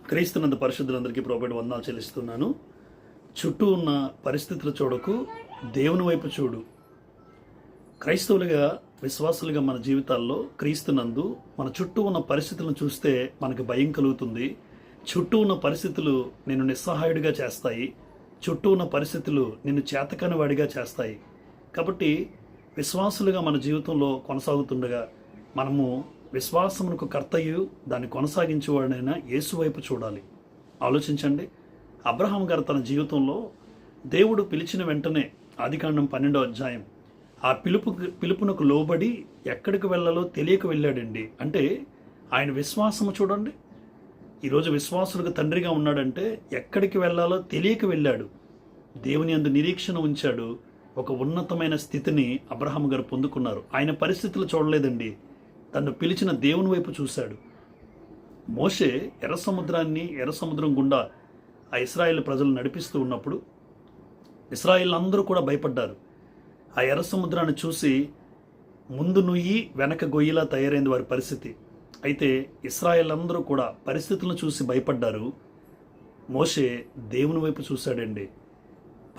క్రీస్తునందు పరిశుద్ధులందరికీ ప్రభువుకి వందనాలు చెల్లిస్తున్నాను. చుట్టూ ఉన్న పరిస్థితులు చూడకు, దేవుని వైపు చూడు. క్రైస్తవులుగా, విశ్వాసులుగా మన జీవితాల్లో క్రీస్తునందు మన చుట్టూ ఉన్న పరిస్థితులను చూస్తే మనకు భయం కలుగుతుంది. చుట్టూ ఉన్న పరిస్థితులు నిన్ను నిస్సహాయుడిగా చేస్తాయి. చుట్టూ ఉన్న పరిస్థితులు నిన్ను చేతకాని వాడిగా చేస్తాయి. కాబట్టి విశ్వాసులుగా మన జీవితంలో కొనసాగుతుండగా మనము విశ్వాసమునకు కర్తయు దాన్ని కొనసాగించేవాడైనా యేసు వైపు చూడాలి. ఆలోచించండి, అబ్రహాం గారు తన జీవితంలో దేవుడు పిలిచిన వెంటనే ఆదికాండం 12వ అధ్యాయం ఆ పిలుపునకు లోబడి ఎక్కడికి వెళ్ళాలో తెలియక వెళ్ళాడండి. అంటే ఆయన విశ్వాసము చూడండి. ఈరోజు విశ్వాసులకు తండ్రిగా ఉన్నాడంటే ఎక్కడికి వెళ్ళాలో తెలియక వెళ్ళాడు. దేవుని యందు నిరీక్షణ ఉంచాడు. ఒక ఉన్నతమైన స్థితిని అబ్రహాం గారు పొందుకున్నారు. ఆయన పరిస్థితులు చూడలేదండి, తను పిలిచిన దేవుని వైపు చూశాడు. మోషే ఎర్ర సముద్రం గుండా ఆ ఇశ్రాయేల్ ప్రజలు నడిపిస్తూ ఉన్నప్పుడు ఇశ్రాయేల్ అందరూ కూడా భయపడ్డారు. ఆ ఎర్ర సముద్రాన్ని చూసి ముందు నుయ్యి వెనక గొయ్యిలా తయారైంది వారి పరిస్థితి. అయితే ఇశ్రాయేల్ అందరూ కూడా పరిస్థితులను చూసి భయపడ్డారు. మోషే దేవుని వైపు చూశాడండి.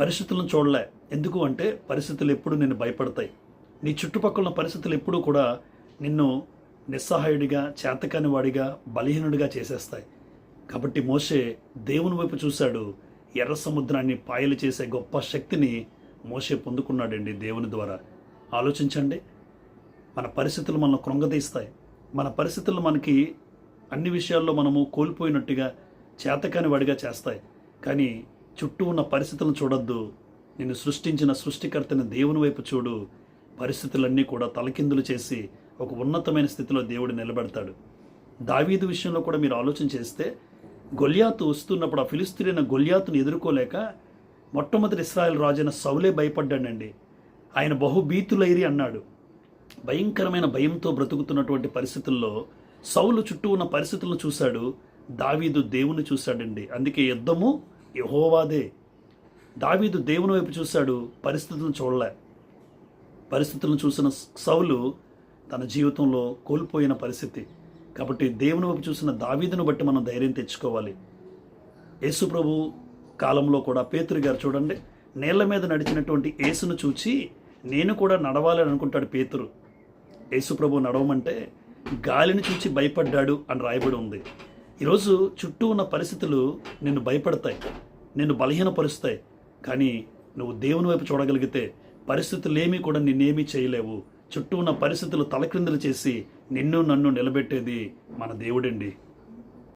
పరిస్థితులను చూడలే. ఎందుకు అంటే పరిస్థితులు ఎప్పుడు నిన్ను భయపడతాయి. నీ చుట్టుపక్కల పరిస్థితులు ఎప్పుడూ కూడా నిన్ను నిస్సహాయుడిగా, చేతకాని వాడిగా, బలహీనుడిగా చేసేస్తాయి. కాబట్టి మోషే దేవుని వైపు చూశాడు. ఎర్ర సముద్రాన్ని పాయలు చేసే గొప్ప శక్తిని మోషే పొందుకున్నాడండి దేవుని ద్వారా. ఆలోచించండి, మన పరిస్థితులు మనల్ని కృంగదీస్తాయి. మన పరిస్థితులు మనకి అన్ని విషయాల్లో మనము కోల్పోయినట్టుగా, చేతకాని వాడిగా చేస్తాయి. కానీ చుట్టూ ఉన్న పరిస్థితులను చూడొద్దు. నిన్ను సృష్టించిన సృష్టికర్తని దేవుని వైపు చూడు. పరిస్థితులన్నీ కూడా తలకిందులు చేసి ఒక ఉన్నతమైన స్థితిలో దేవుడు నిలబెడతాడు. దావీదు విషయంలో కూడా మీరు ఆలోచన చేస్తే, గొల్యాతు వస్తున్నప్పుడు ఆ ఫిలిస్తీయుడైన గొల్యాతును ఎదుర్కోలేక మొట్టమొదటి ఇశ్రాయేల్ రాజైన సౌలే భయపడ్డాడండి. ఆయన బహుభీతులైరి అన్నాడు. భయంకరమైన భయంతో బ్రతుకుతున్నటువంటి పరిస్థితుల్లో సౌలు చుట్టూ ఉన్న పరిస్థితులను చూశాడు. దావీదు దేవుని చూశాడండి. అందుకే యుద్ధము యెహోవాదే. దావీదు దేవుని వైపు చూశాడు, పరిస్థితులను చూడలే. పరిస్థితులను చూసిన సౌలు తన జీవితంలో కోల్పోయిన పరిస్థితి. కాబట్టి దేవుని వైపు చూసిన దావీదును బట్టి మనం ధైర్యం తెచ్చుకోవాలి. యేసు ప్రభు కాలంలో కూడా పేతురు గారు చూడండి, నేళ్ల మీద నడిచినటువంటి యేసును చూచి నేను కూడా నడవాలని అనుకుంటాడు పేతురు. యేసు ప్రభు నడవమంటే గాలిని చూచి భయపడ్డాడు అని రాయబడి ఉంది. ఈరోజు చుట్టూ ఉన్న పరిస్థితులు నిన్ను భయపడతాయి, నిన్ను బలహీనపరుస్తాయి. కానీ నువ్వు దేవుని వైపు చూడగలిగితే పరిస్థితులేమీ కూడా నిన్నేమీ చేయలేవు. చుట్టూ ఉన్న పరిస్థితులు తలక్రిందులు చేసి నిన్ను నన్ను నిలబెట్టేది మన దేవుడండి.